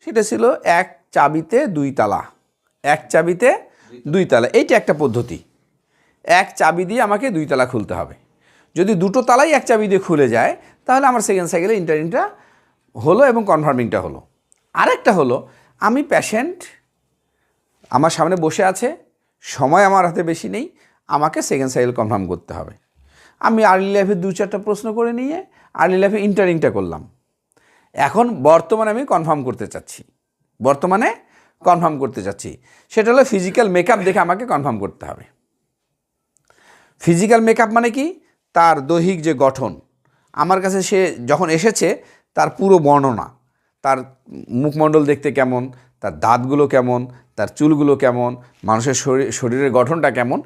সেটা ছিল এক চাবিতে দুই তালা, এক চাবিতে দুই তালা। এইটা একটা পদ্ধতি, এক চাবি দিয়ে আমাকে দুই তালা খুলতে হবে। যদি দুটো তালাই এক চাবি দিয়ে খুলে যায় তাহলে আমার সেকেন্ড সাইকেলে ইন্টারিংটা হলো এবং কনফার্মিংটা হলো। আরেকটা হলো আমি পেশেন্ট আমার সামনে বসে আছে, সময় আমার হাতে বেশি নেই, আমাকে সেকেন্ড সাইকেল কনফার্ম করতে হবে। আমি আর্লি লাইফে 2-4টা প্রশ্ন করে নিয়ে আর্লি লাইফে ইন্টারিংটা করলাম। এখন বর্তমানে আমি কনফার্ম করতে চাচ্ছি, সেটা হলো ফিজিক্যাল মেকআপ দেখে আমাকে কনফার্ম করতে হবে। ফিজিক্যাল মেকআপ মানে কি? তার দৈহিক যে গঠন, আমার কাছে সে যখন এসেছে তার পুরো বর্ণনা, তার মুখমণ্ডল দেখতে কেমন, তার দাঁতগুলো কেমন, তার চুলগুলো কেমন, মানুষের শরীরের গঠনটা কেমন,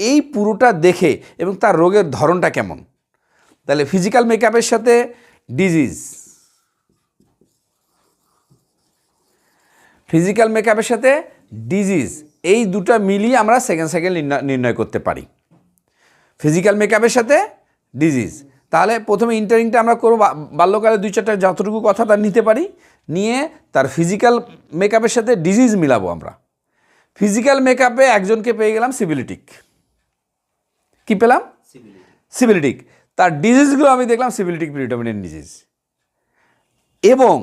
এই পুরোটা দেখে এবং তার রোগের ধরনটা কেমন। তাহলে ফিজিক্যাল মেকআপের সাথে ডিজিজ, এই দুটো মিলিয়ে আমরা সেকেন্ড সাইকেল নির্ণয় করতে পারি। ফিজিক্যাল মেকআপের সাথে ডিজিজ, তাহলে প্রথমে ইন্টারিংটা আমরা করবো, বাল্যকালে 2-4টা যতটুকু কথা তার নিতে পারি, নিয়ে তার ফিজিক্যাল মেকআপের সাথে ডিজিজ মিলাবো আমরা। ফিজিক্যাল মেকআপে একজনকে পেয়ে গেলাম সিবিলিটিক, কি পেলাম? সিবিলিটিক। তার ডিজিজগুলো আমি দেখলাম সিবিলিটিক প্রিডমিনেন্ট ডিজিজ। এবং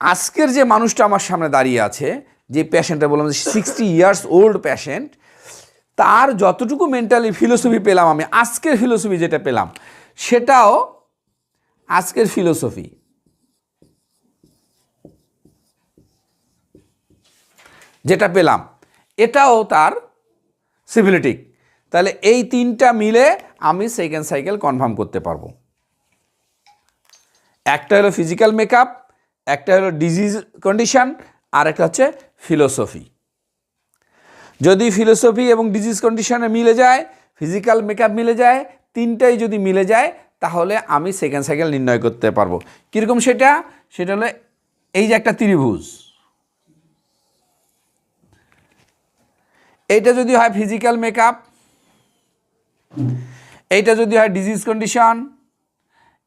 আজকের যে মানুষটা আমার সামনে দাঁড়িয়ে আছে, যে পেশেন্টটা বললাম 60 ইয়ার্স ওল্ড পেশেন্ট, তার যতটুকু মেন্টালি ফিলোসফি পেলাম আমি, আজকের ফিলোসফি যেটা পেলাম সেটাও আজকের ফিলোসফি। যেটা পেলাম এটাও তার সিভিলিটিক। তাহলে এই তিনটা মিলে আমি সেকেন্ড সাইকেল কনফার্ম করতে পারবো। একটা হলো ফিজিক্যাল মেকআপ, একটা হলো ডিজিজ কন্ডিশন, আর একটা হচ্ছে ফিলোসফি। যদি ফিলোসফি এবং ডিজিজ কন্ডিশনে মিলে যায়, ফিজিক্যাল মেকআপ মিলে যায়, তিনটাই যদি মিলে যায় তাহলে আমি সেকেন্ড সাইকেল নির্ণয় করতে পারবো। কীরকম সেটা? সেটা হলো এই যে একটা ত্রিভুজ, এইটা যদি হয় ফিজিক্যাল মেকআপ, এইটা যদি হয় ডিজিজ কন্ডিশন,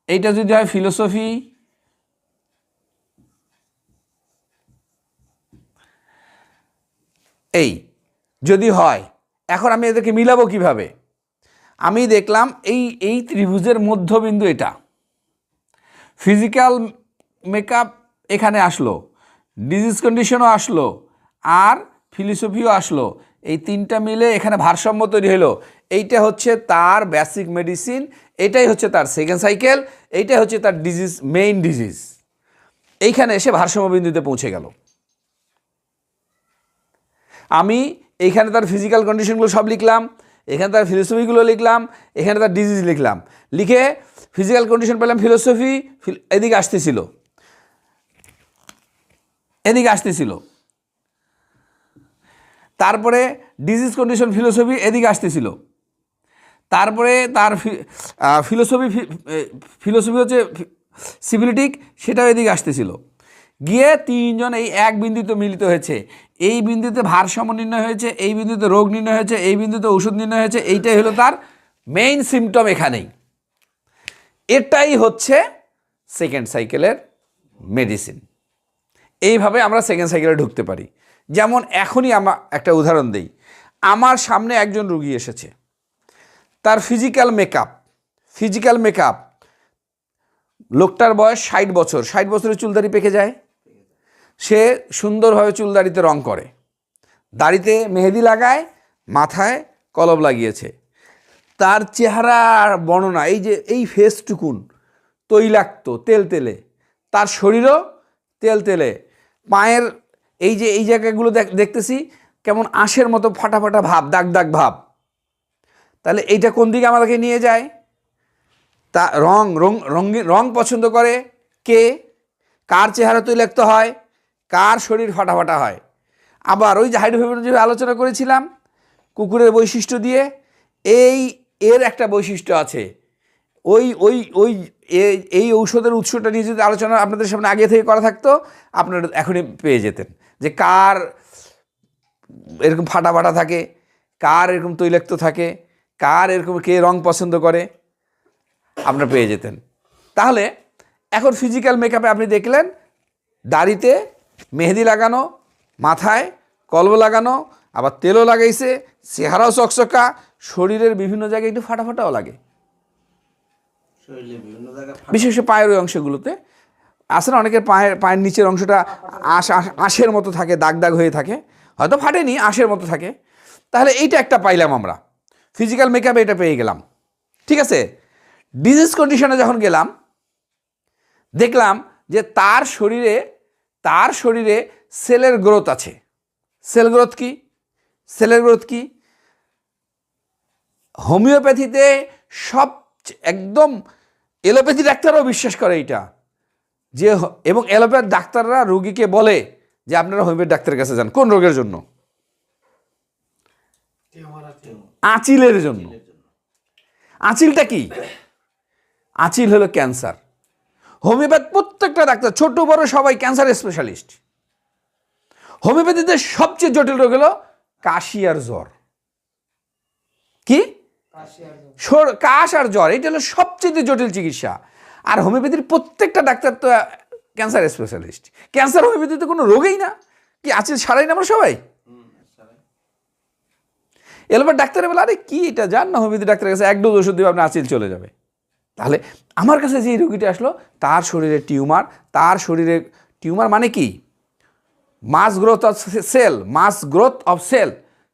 এইটা যদি হয় ফিলোসফি, এই যদি হয়, এখন আমি এদেরকে মিলাবো কিভাবে? আমি দেখলাম এই ত্রিভুজের মধ্যবিন্দু এটা, ফিজিক্যাল মেকআপ এখানে আসলো, ডিজিজ কন্ডিশনও আসলো, আর ফিলোসফিও আসলো। এই তিনটা মিলে এখানে ভারসাম্য তৈরি হলো। এইটা হচ্ছে তার বেসিক মেডিসিন, এটাই হচ্ছে তার সেকেন্ড সাইকেল, এইটাই হচ্ছে তার ডিজিজ, মেইন ডিজিজ। এইখানে এসে ভারসাম্য বিন্দুতে পৌঁছে গেল। আমি এইখানে তার ফিজিক্যাল কন্ডিশনগুলো সব লিখলাম, এখানে তার ফিলোসফিগুলো লিখলাম, এখানে তার ডিজিজ লিখলাম। লিখে ফিজিক্যাল কন্ডিশন পেলাম, ফিলোসফি এদিকে আসতেছিল, তারপরে ডিজিজ কন্ডিশন ফিলোসফি এদিকে আসতেছিল, তারপরে তার ফিলোসফি হচ্ছে সিভিলিটিক, সেটাও এদিকে আসতেছিল। গিয়ে তিনজন এই এক বিন্দুতে মিলিত হয়েছে। এই বিন্দুতে ভারসাম্য নির্ণয় হয়েছে, এই বিন্দুতে রোগ নির্ণয় হয়েছে, এই বিন্দুতে ওষুধ নির্ণয় হয়েছে। এইটাই হলো তার মেইন সিমটম এখানেই। এটাই হচ্ছে সেকেন্ড সাইকেলের মেডিসিন। এইভাবে আমরা সেকেন্ড সাইকেলে ঢুকতে পারি। যেমন এখনই আমরা একটা উদাহরণ দিই। আমার সামনে একজন রুগী এসেছে, তার ফিজিক্যাল মেকআপ, লোকটার বয়স 60 বছর, 60 বছরের চুলদাড়ি পেকে যায়, সে সুন্দরভাবে চুলদাড়িতে রং করে, দাড়িতে মেহেদি লাগায়, মাথায় কলম লাগিয়েছে। তার চেহারার বর্ণনা, এই যে এই ফেসটুকুন তৈলাক্ত, তেলতেলে, তার শরীরও তেলতেলে, পায়ের এই যে এই জায়গাগুলো দেখতেছি কেমন আঁশের মতো ফাটা ফাটা ভাব, দাগ দাগ ভাব। তাহলে এইটা কোন দিকে আমাদেরকে নিয়ে যায়? তা রং পছন্দ করে কে? কার চেহারা তৈলাক্ত হয়, কার শরীর ফাটা ফাটা হয়। আবার ওই যে হাইড্রোফ্লোরোফোর যে আলোচনা করেছিলাম কুকুরের বৈশিষ্ট্য দিয়ে, এর একটা বৈশিষ্ট্য আছে। এই ঔষধের উৎসটা নিয়ে যদি আলোচনা আপনাদের সামনে আগে থেকে করা থাকতো, আপনারা এখনই পেয়ে যেতেন যে কার এরকম ফাটা ফাটা থাকে, কার এরকম তৈলাক্ত থাকে, কার এরকম কে রং পছন্দ করে, আপনারা পেয়ে যেতেন। তাহলে এখন ফিজিক্যাল মেকআপে আপনি দেখলেন দাড়িতে মেহেদি লাগানো, মাথায় কলব লাগানো, আবার তেলও লাগাইছে, চেহারাও চকচকা, শরীরের বিভিন্ন জায়গায় একটু ফাটা ফাটাও লাগে, বিশেষ করে পায়ের ওই অংশগুলোতে আছে না, অনেকের পায়ের নিচের অংশটা আঁশের মতো থাকে, দাগ দাগ হয়ে থাকে, হয়তো ফাটেনি, আঁশের মতো থাকে। তাহলে এইটা একটা পাইলাম আমরা, ফিজিক্যাল মেকআপে এটা পেয়ে গেলাম। ঠিক আছে, ডিজিজ কন্ডিশনে যখন গেলাম দেখলাম যে তার শরীরে সেলের গ্রোথ আছে। সেল গ্রোথ কি? সেলের গ্রোথ কি? হোমিওপ্যাথিতে সব একদম, এলোপ্যাথি ডাক্তারও বিশ্বাস করে এইটা, যে এবং এলোপ্যাথ ডাক্তাররা রোগীকে বলে যে আপনারা হোমিওপ্যাথি ডাক্তারের কাছে যান। কোন রোগের জন্য? আঁচিলের জন্য। আঁচিলটা কি? আঁচিল হলো ক্যান্সার। হোমিওপ্যাথ প্রত্যেকটা ডাক্তার, ছোট বড় সবাই ক্যান্সার স্পেশালিস্ট। হোমিওপ্যাথিতে সবচেয়ে জটিল রোগ হলো কাশি আর জ্বর। কি? কাশ আর জ্বর, এটা হলো সবচেয়ে জটিল চিকিৎসা। আর হোমিওপ্যাথির প্রত্যেকটা ডাক্তার তো ক্যান্সার স্পেশালিস্ট। ক্যান্সার হোমিওপ্যাথিতে কোনো রোগই না। কি আঁচিল সারাই না আমরা সবাই? এবার ডাক্তারে বলে আরে কি এটা, যান না হোমিওপ্যাথি ডাক্তারের কাছে, এক ডোজ ওষুধ দিবে আপনার আঁচিল চলে যাবে। তাহলে আমার কাছে যে রোগীটা আসলো, তার শরীরে টিউমার। তার শরীরে টিউমার মানে কি? Mass growth of cell, mass growth of cell,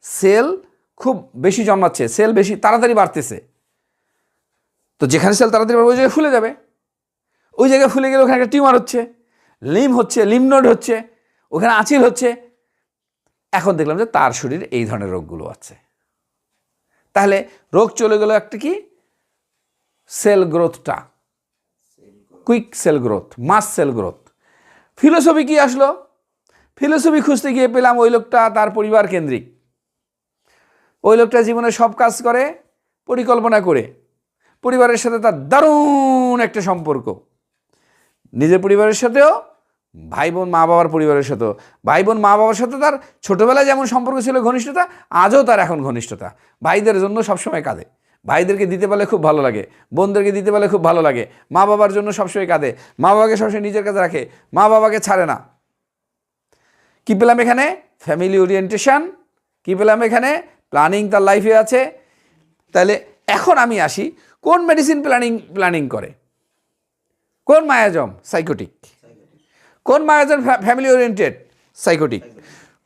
cell খুব বেশি জন্মাচ্ছে, সেল বেশি তাড়াতাড়ি বাড়তেছে। তো যেখানে সেল তাড়াতাড়ি বাড়বে ওই জায়গায় ফুলে যাবে, ওই জায়গায় ফুলে গেলে ওখানে একটা টিউমার হচ্ছে, লিম্ফ নোড হচ্ছে, ওখানে আঁচিল হচ্ছে। এখন দেখলাম যে তার শরীরে এই ধরনের রোগগুলো আছে। তাহলে রোগ চলে গেল একটা কি? সেল গ্রোথটা, কুইক সেল গ্রোথ, মাস সেল গ্রোথ। ফিলোসফি কি আসলো? ফিলোসফি খুঁজতে গিয়ে পেলাম ওই লোকটা তার পরিবার কেন্দ্রিক। ওই লোকটা জীবনে সব কাজ করে পরিকল্পনা করে, পরিবারের সাথে তার দারুণ একটা সম্পর্ক, নিজের পরিবারের সাথেও, ভাই বোন মা বাবার পরিবারের সাথেও। ভাই বোন মা বাবার সাথে তার ছোটোবেলায় যেমন সম্পর্ক ছিল, ঘনিষ্ঠতা, আজও তার এখন ঘনিষ্ঠতা। ভাইদের জন্য সবসময় কাঁদে, ভাইদেরকে দিতে পারলে খুব ভালো লাগে, বোনদেরকে দিতে পারলে খুব ভালো লাগে। মা বাবার জন্য সবসময় কাঁদে, মা বাবাকে সবসময় নিজের কাছে রাখে, মা বাবাকে ছাড়ে না। কী পেলাম এখানে? Family orientation. কী পেলাম এখানে? প্ল্যানিং তার লাইফে আছে। তাহলে এখন আমি আসি, কোন মেডিসিন প্ল্যানিং করে? কোন মায়াজম? সাইকোটিক। কোন মায়াজম ফ্যামিলি ওরিয়েন্টেড? সাইকোটিক।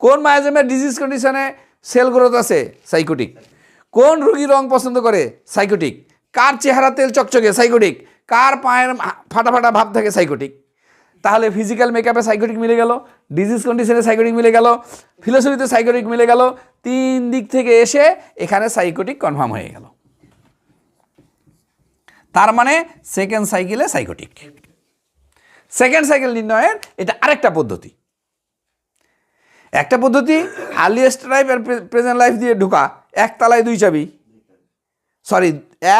কোন মায়াজমের ডিজিজ কন্ডিশনে সেল গ্রোথ আছে? সাইকোটিক। কোন রোগী রং পছন্দ করে? সাইকোটিক। কার চেহারা তেল চকচকে? সাইকোটিক। কার পায়ের ফাটা ফাটা ভাব থাকে? সাইকোটিক। তাহলে ফিজিক্যাল মেকআপে সাইকোটিক মিলে গেল, ডিজিজ কন্ডিশনে সাইকোটিক মিলে গেল, ফিলোসফিতে সাইকোটিক মিলে গেল, 3 দিক থেকে এসে এখানে সাইকোটিক কনফার্ম হয়ে গেল। তার মানে সেকেন্ড সাইকেলে সাইকোটিক। সেকেন্ড সাইকেল নির্ণয়ের এটা আরেকটা পদ্ধতি। একটা পদ্ধতি আর্লিয়েস্ট লাইফ আর প্রেজেন্ট লাইফ দিয়ে ঢোকা, এক তালায় 2 চাবি, সরি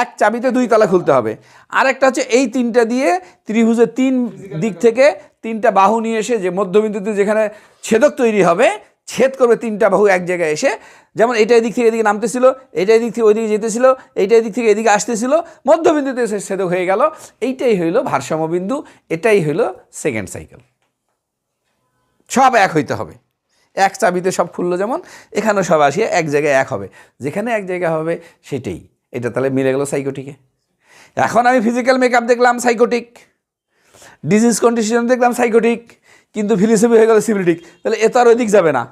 এক চাবিতে 2 তালা খুলতে হবে। আরেকটা হচ্ছে এই 3টা দিয়ে ত্রিভুজের 3 দিক থেকে 3টা বাহু নিয়ে এসে, যে মধ্যবিন্দুতে যেখানে ছেদক তৈরি হবে, ছেদ করবে 3টা বাহু এক জায়গায় এসে। যেমন এটা এদিক থেকে এদিকে নামতেছিল, এটা এদিক থেকে ওইদিকে যেতেছিল, এইটা এদিক থেকে এদিকে আসতেছিল, মধ্যবিন্দুতে এসে ছেদক হয়ে গেল। এইটাই হইল ভারসাম্য বিন্দু, এটাই হইল সেকেন্ড সাইকেল। সব এক হইতে হবে, এক চাবিতে সব খুললো, যেমন এখানেও সব আসিয়ে এক জায়গায় এক হবে। যেখানে এক জায়গায় হবে সেটাই, এটা তাহলে মিলে গেল সাইকোটিকে। এখন আমি ফিজিক্যাল মেকআপ দেখলাম সাইকোটিক, ডিজিজ কন্ডিশন দেখলাম সাইকোটিক, কিন্তু ফিলোসফি হয়ে গেল সিবিলিটিক। তাহলে এ তো আর ওইদিক যাবে না,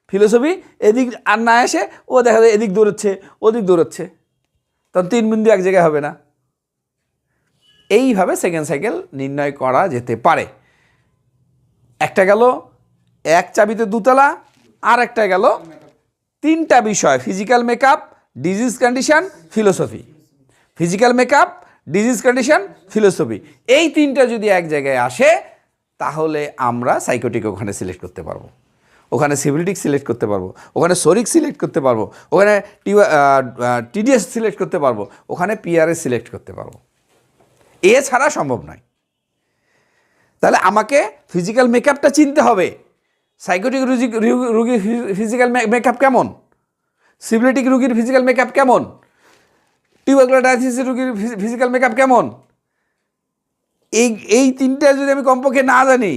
ফিলোসফি এদিক আর না এসে ও দেখা যায় এদিক দৌড়চ্ছে ওদিক দৌড়চ্ছে, তখন 3 বিন্দু এক জায়গায় হবে না। এইভাবে সেকেন্ড সাইকেল নির্ণয় করা যেতে পারে। একটা গেল এক চাবিতে 2 তালা, আর একটা গেল 3টা বিষয়, physical makeup, disease condition, philosophy. Physical makeup, disease condition, philosophy, এই 3টা যদি এক জায়গায় আসে তাহলে আমরা সাইকোটিক ওখানে সিলেক্ট করতে পারবো, ওখানে সিবিলিটিক সিলেক্ট করতে পারবো, ওখানে সোরিক সিলেক্ট করতে পারবো, ওখানে টিডিএস সিলেক্ট করতে পারবো, ওখানে পিআরএস সিলেক্ট করতে পারবো। এছাড়া সম্ভব নয়। তাহলে আমাকে ফিজিক্যাল মেকআপটা চিনতে হবে। সাইকোটিক রুগীর ফিজিক্যাল মেকআপ কেমন, সিবিলিটিক রুগীর ফিজিক্যাল মেকআপ কেমন, টিউবারকুলোসিস রুগীর ফিজিক্যাল মেকআপ কেমন, এই 3টা যদি আমি কমপক্ষে না জানি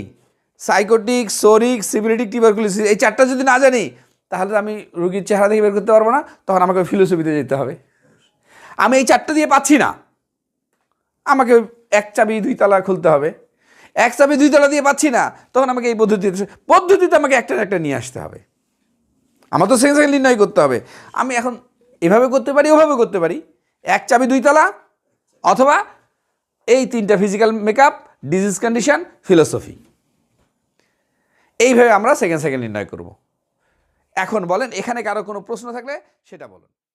সাইকোটিক, সোরিক, সিফিলিটিক, টিউবারকুলোসিস, এই চারটা যদি না জানি তাহলে তো আমি রোগীর চেহারা দেখে বের করতে পারবো না, তখন আমাকে ফিলোসফিতে যেতে হবে। আমি এই চারটা দিয়ে পাচ্ছি না, আমাকে এক চাবি দুই তালা খুলতে হবে। এক চাবি দুই তালা দিয়ে পাচ্ছি না, তখন আমাকে এই পদ্ধতিতে আমাকে একটা নিয়ে আসতে হবে। আমার তো সেকেন্ড নির্ণয় করতে হবে। আমি এখন এভাবে করতে পারি, ওভাবে করতে পারি, এক চাবি দুই তালা, অথবা এই তিনটা physical makeup, disease condition, philosophy, এইভাবে আমরা সেকেন্ড নির্ণয় করব। এখন বলেন, এখানে কারো কোনো প্রশ্ন থাকলে সেটা বলুন।